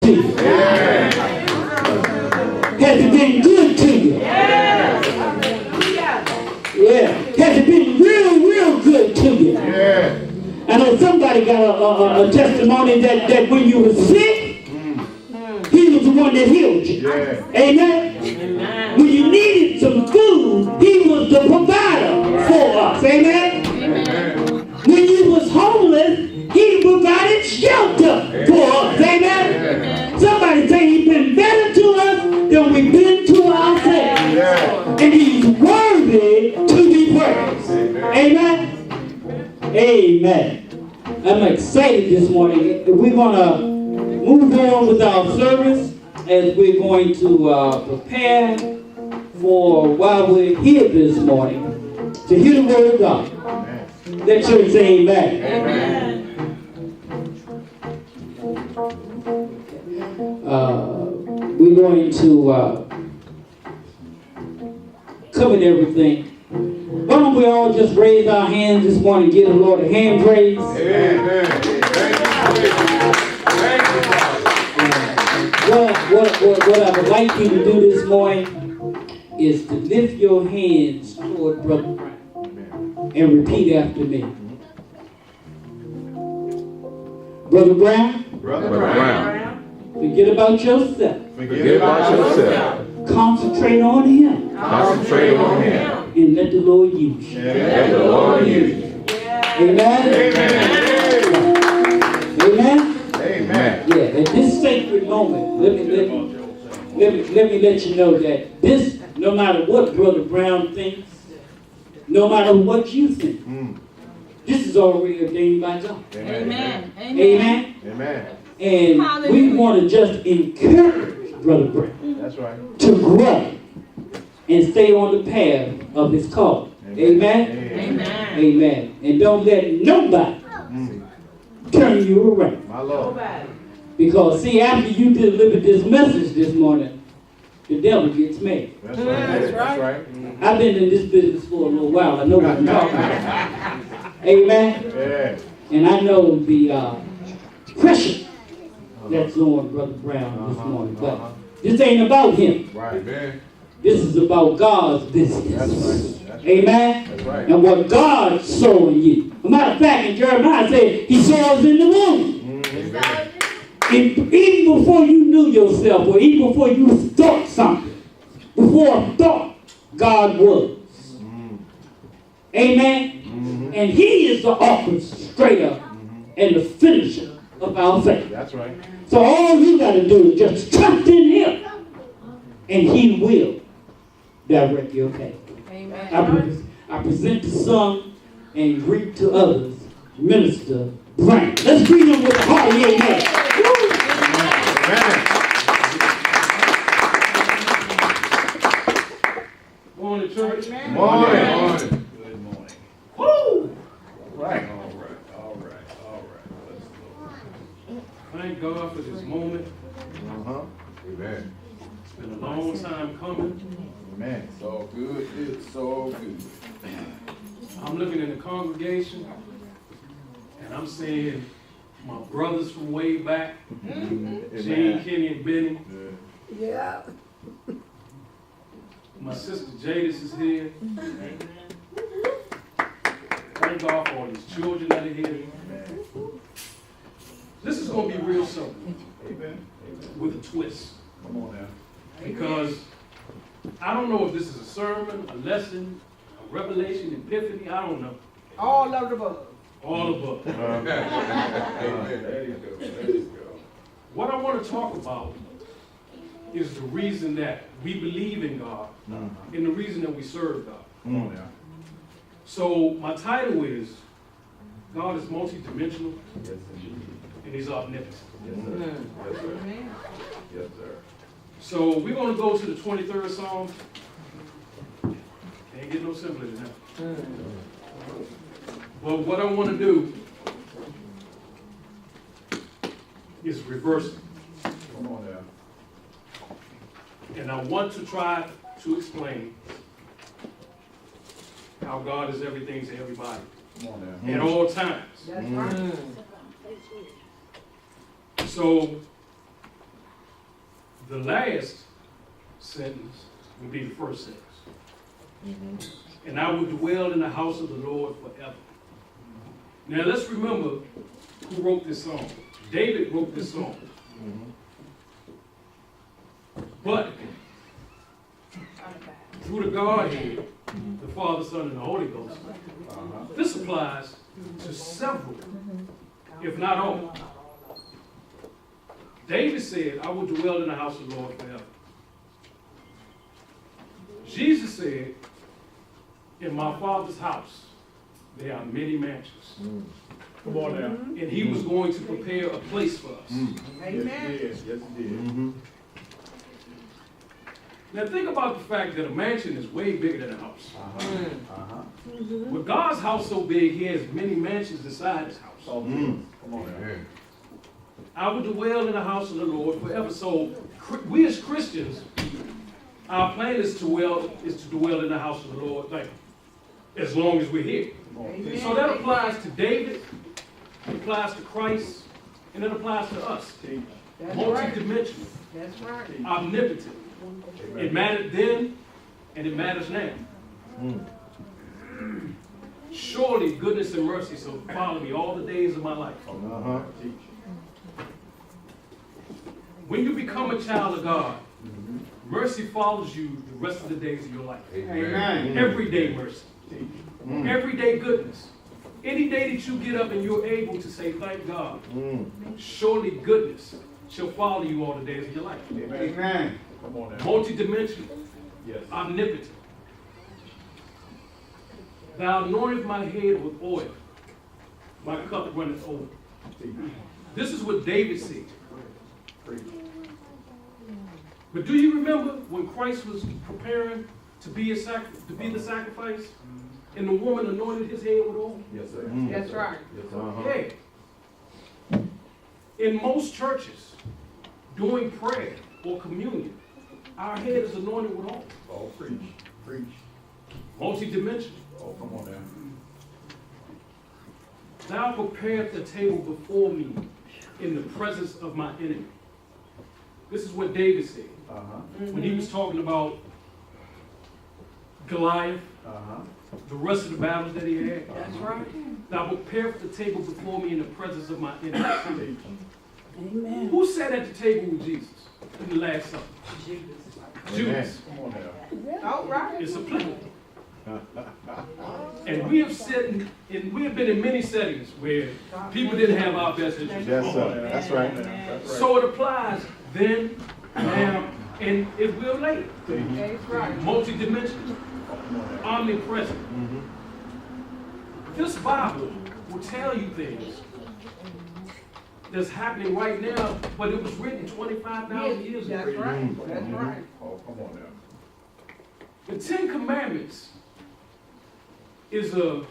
to you? Has it been good to you? Yeah. Has it been real good to you? I know somebody got a testimony that when you were sick, he was the one that healed you. Amen? When you needed some food, he was the provider for us. Amen? When you was homeless, he provided shelter for us. Amen? Somebody say he's been better to us than we've been to ourselves. And he's worthy to be praised. Amen? Amen. I'm excited this morning. We're going to move on with our service as we're going to prepare for while we're here this morning to hear the word of God. Let church say amen. We're going to cover everything. Why don't we all just raise our hands this morning and give the Lord a hand praise? Amen. What I would like you to do this morning is to lift your hands toward Brother Brown and repeat after me. Brother Brown. Brother Brown. Forget about yourself. Forget about yourself. Concentrate on Him. Concentrate on Him. And let the Lord use you. Let the Lord use you. Amen. Amen. Amen. Yeah. At this sacred moment, let me let you know that this, no matter what Brother Brown thinks, no matter what you think, this is already ordained by God. Amen. Amen. Amen. And we want to just encourage Brother Brown. That's right. To grow and stay on the path of his call. Amen. Amen. Amen. And don't let nobody turn you around. My Lord. Because see, after you delivered this message this morning, the devil gets mad. That's right. That's right. I've been in this business for a little while. I know what I'm talking about. Amen. Yeah. And I know the pressure that's on Brother Brown this morning. But this ain't about him. Right. Amen. This is about God's business. That's right. That's Amen. That's right. And what God saw in you. As a matter of fact, in Jeremiah said, He saw us in the womb. Amen. And even before you knew yourself, or even before you thought something, before a thought, God was. Amen. And He is the orchestrator and the finisher of our faith. That's right. So all you got to do is just trust in Him, and He will direct your path. Amen. I present the song and greet to others, Minister Brown. Let's greet him with a hearty amen. Morning, church. Amen. Morning. Good morning. Woo! Right. All right. Let's go. Thank God for this moment. Amen. It's been a long time coming. Amen. So good. It's so good. I'm looking in the congregation, and I'm seeing my brothers from way back, Gene, Kenny, and Benny. Yeah. My sister Jadis is here. Thank God for all these children that are here. This is going to be real simple, Amen. with a twist. Come on now. Because I don't know if this is a sermon, a lesson, a revelation, epiphany, I don't know. All of the above. All above. Amen. There you go. There you go. What I want to talk about is the reason that we believe in God and the reason that we serve God. Come on now. So my title is God is multidimensional Yes, indeed. and He's omnipotent. Yes, sir. Yes, sir. Yes, sir. So we're going to go to the 23rd Psalm. Can't get no simpler than that. But what I want to do is reverse it. Come on now. And I want to try to explain how God is everything to everybody Come on now. at all times. That's right. So The last sentence will be the first sentence. And I will dwell in the house of the Lord forever. Now let's remember who wrote this song. David wrote this song. But through the Godhead, the Father, Son, and the Holy Ghost, this applies to several, if not all. David said, I will dwell in the house of the Lord forever. Jesus said, in my Father's house, there are many mansions. Come on now. And he was going to prepare a place for us. Amen. Yes, he did. Now think about the fact that a mansion is way bigger than a house. With God's house so big, he has many mansions inside his house. Come on now. I will dwell in the house of the Lord forever. So we as Christians, our plan is to dwell in the house of the Lord, like as long as we're here. Amen. So that applies to David, it applies to Christ, and it applies to us. That's right. Multi-dimensional, That's right. omnipotent. It mattered then, and it matters now. Surely goodness and mercy shall follow me all the days of my life. When you become a child of God, mercy follows you the rest of the days of your life. Amen. Everyday mercy. Everyday goodness. Any day that you get up and you're able to say, thank God, surely goodness shall follow you all the days of your life. Amen. Come on now. Multi-dimensional, Yes. omnipotent. Thou anointest my head with oil. My cup runneth over. This is what David said. But do you remember when Christ was preparing to be the sacrifice, and the woman anointed his head with oil? Yes, sir. That's right. Yes, sir. Hey, in most churches, during prayer or communion, our head is anointed with oil. Oh, preach. Preach. Multi-dimensional. Oh, come on now. Thou prepared the table before me in the presence of my enemy. This is what David said when he was talking about Goliath, the rest of the battles that he had. That's right. Thou prepared the table before me in the presence of my enemy. Amen. Who sat at the table with Jesus in the Last Supper? Judas. Come on now. All right. It's applicable. And we have been in many settings where people didn't have our best interests. Yes, sir. That's right. That's right. So it applies then, now, and it will later. That's right. Multi-dimensional, Come on now. omnipresent. This Bible will tell you things that's happening right now, but it was written 25,000 years ago. That's right. That's right. Oh, come on now. The Ten Commandments is a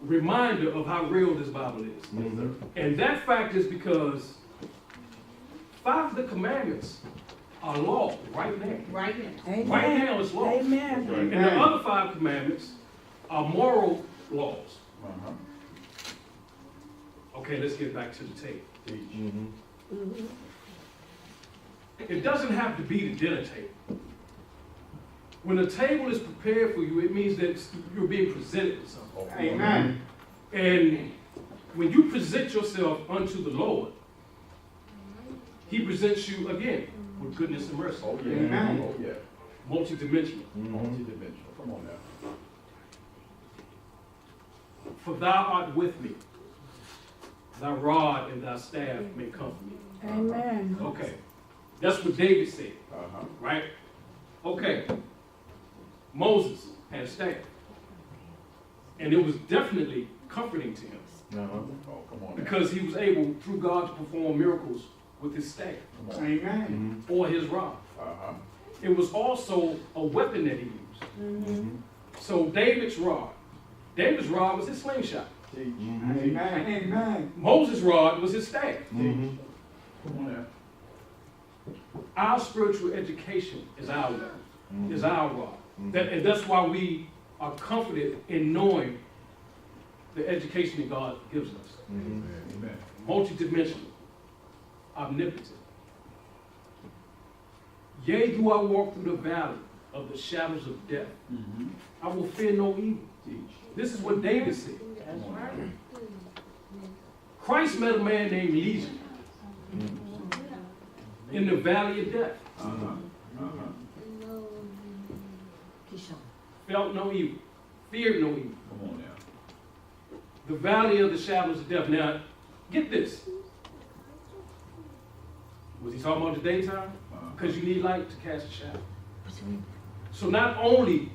reminder of how real this Bible is. And that fact is because 5 of the commandments are law right now. Right now. Right now it's law. Amen. Right. And the other 5 commandments are moral laws. Okay, let's get back to the table. Teach. It doesn't have to be the dinner table. When a table is prepared for you, it means that you're being presented with something. Oh, Amen. And when you present yourself unto the Lord, he presents you again with goodness and mercy. Oh, yeah. Amen. Oh, yeah. Multi-dimensional. Multi-dimensional. Come on now. For thou art with me. Thy rod and thy staff may comfort me. Amen. Okay. That's what David said, right? Okay. Moses had a staff. And it was definitely comforting to him. Oh, come on now. Because he was able, through God, to perform miracles with his staff Amen. or his rod. It was also a weapon that he used. So David's rod was his slingshot. Teach. Amen. Amen. Moses' rod was his staff. Come on now. Our spiritual education is our weapon, is our rod. And that's why we are comforted in knowing the education that God gives us. Amen. Multi-dimensional, omnipotent. Yea, do I walk through the valley of the shadows of death, I will fear no evil. This is what David said. That's right. Christ met a man named Legion in the valley of death. Felt no evil, feared no evil. Come on now. The valley of the shadows of death. Now, get this. Was he talking about the daytime? Because you need light to cast a shadow. So not only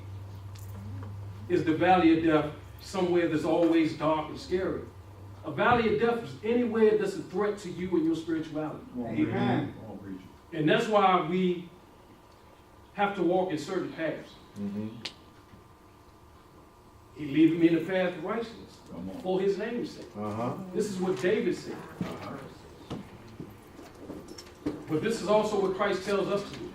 is the valley of death somewhere that's always dark and scary, a valley of death is anywhere that's a threat to you and your spirituality. Amen. Come on, preacher. And that's why we have to walk in certain paths. He leadeth me in the path of righteousness Come on. for his name's sake. This is what David said. But this is also what Christ tells us to do.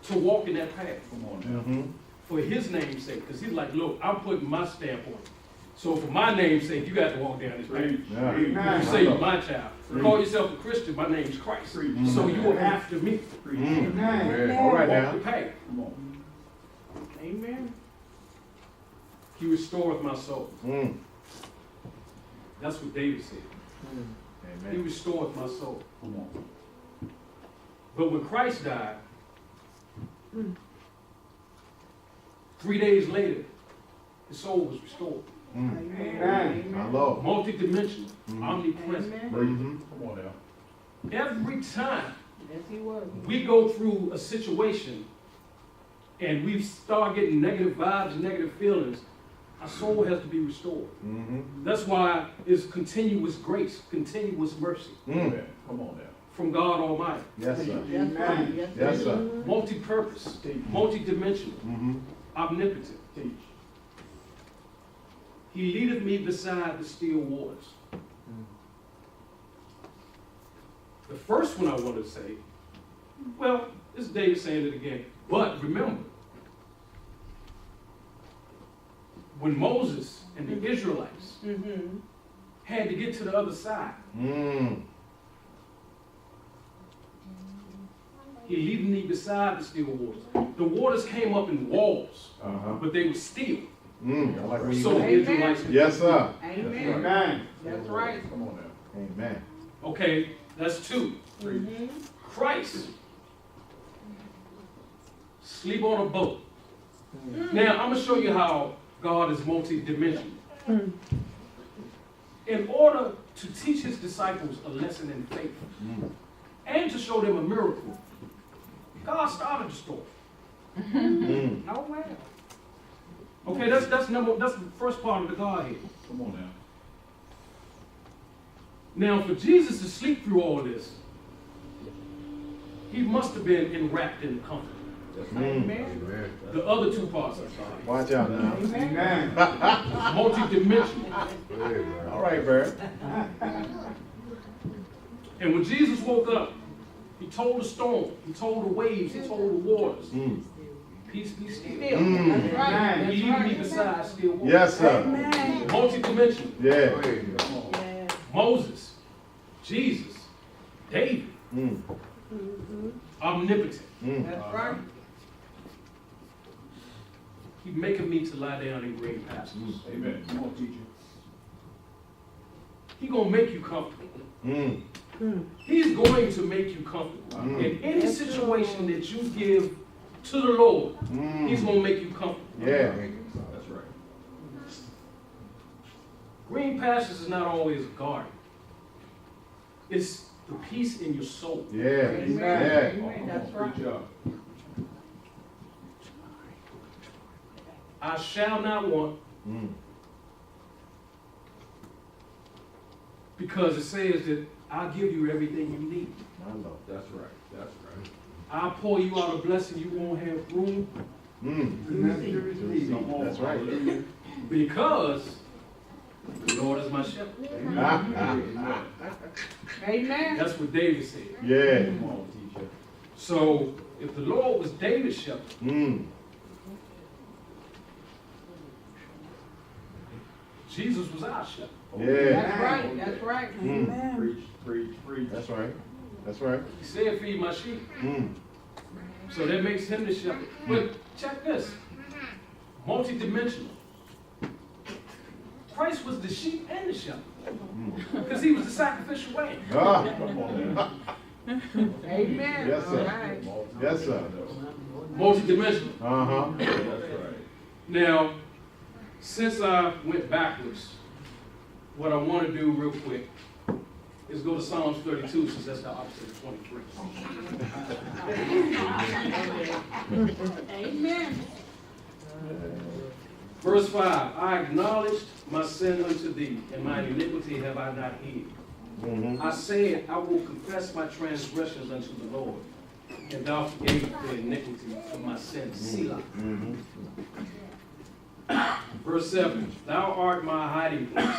To walk in that path Come on now. for his name's sake. Because he's like, look, I'm putting my stamp on it. So for my name's sake, you got to walk down this path. You say you're my child. Call yourself a Christian, my name's Christ. So you are after me. Amen. All right Walk now. the path. Come on. Amen. He restoreth my soul. That's what David said. He Amen. restoreth my soul. Come on. But when Christ died, 3 days later, his soul was restored. Amen. My Lord. Multi-dimensional, omnipresent. Amen. Come on now. Every time Yes, he was. we go through a situation and we start getting negative vibes and negative feelings, our soul has to be restored. That's why it's continuous grace, continuous mercy Amen. Come on now. from God Almighty. Yes, sir. That's right. Yes, Yes, sir. Multi-purpose, multi-dimensional, omnipotent. Teach. He leadeth me beside the still waters. The first one I want to say, well, this is David saying it again. But remember, when Moses and the Israelites had to get to the other side, he leadeth me beside the still waters. The waters came up in walls, but they were still. I like when you So the Amen. Israelites could. Yes, sir. Amen. Amen. That's right. Come on now. Amen. Okay, that's two. Christ sleep on a boat. Now, I'm going to show you how God is multi-dimensional. In order to teach his disciples a lesson in faith and to show them a miracle, God started the story. Oh, well. Okay, that's the first part of the Godhead. Come on now. Now, for Jesus to sleep through all this, he must have been enwrapped in comfort. Amen. The other two parts of God, Watch out now. Amen. multi-dimensional. All right, Barret. And when Jesus woke up, he told the storm, he told the waves, he told the waters, peace be still. That's right. He That's lead me right. beside still waters. Yes, sir. Amen. Multi-dimensional. Yeah. Come on. Yeah. Moses, Jesus, David, omnipotent. That's right. He making me to lie down in green pastures. Amen. Come on, teacher. He gonna make you comfortable. He's going to make you comfortable. In any situation that you give to the Lord, he's gonna make you comfortable. Yeah. That's right. Green pastures is not always a garden. It's the peace in your soul. Yeah. Amen. Yeah. Amen. That's right. Good job. I shall not want, because it says that I'll give you everything you need. My Lord. That's right. That's right. I'll pour you out a blessing you won't have room, Come on. That's right. Hallelujah. because the Lord is my shepherd. Amen. Amen. That's what David said. Yeah. Come on, teacher. So if the Lord was David's shepherd, Jesus was our shepherd. Yeah. That's right. That's right. Amen. Preach, preach, preach. That's right. That's right. He said, feed my sheep. So that makes him the shepherd. But check this. Multi-dimensional. Christ was the sheep and the shepherd. Because he was the sacrificial lamb. Amen. Yes, sir. All right. Yes, sir. Multi-dimensional. Uh-huh. That's right. Now, since I went backwards, what I want to do real quick is go to Psalms 32, since that's the opposite of 23. Amen. Verse 5, I acknowledged my sin unto thee, and my iniquity have I not hid. I said, I will confess my transgressions unto the Lord, and thou forgave the iniquity of my sins. Selah. Verse 7, thou art my hiding place.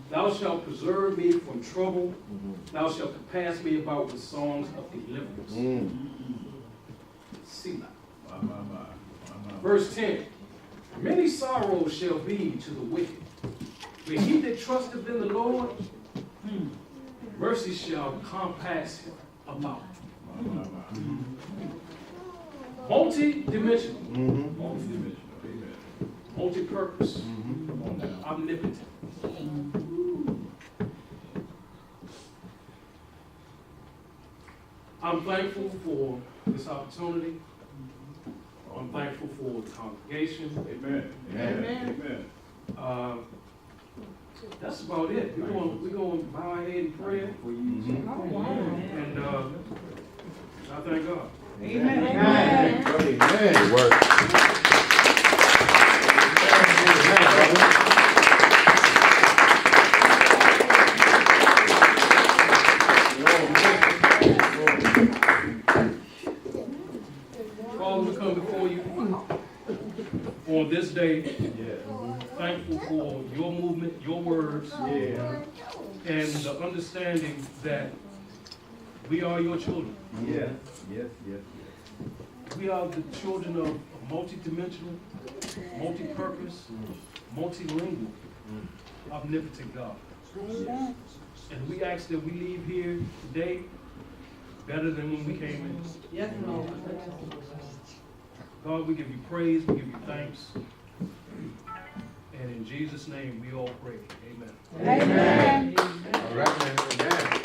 Thou shalt preserve me from trouble. Thou shalt compass me about with songs of deliverance. Selah. Verse 10, many sorrows shall be to the wicked, but he that trusteth in the Lord, mercy shall compass him about. Multi-dimensional, Multi-dimensional. Amen. multi-purpose, omnipotent. I'm thankful for this opportunity. I'm thankful for the congregation. Amen. Amen. Amen. That's about it. We're going to bow our head in prayer. And I thank God. Amen. Amen. Good work. Father, we come before you on this day, thankful for your movement, your words, and the understanding that we are your children. Yes. Yes. Yes. We are the children of a multi-dimensional, multi-purpose, multilingual, omnipotent God. And we ask that we leave here today better than when we came in. Yes, Lord. God, we give you praise, we give you thanks. And in Jesus' name we all pray. Amen. Amen. All right, man. Amen.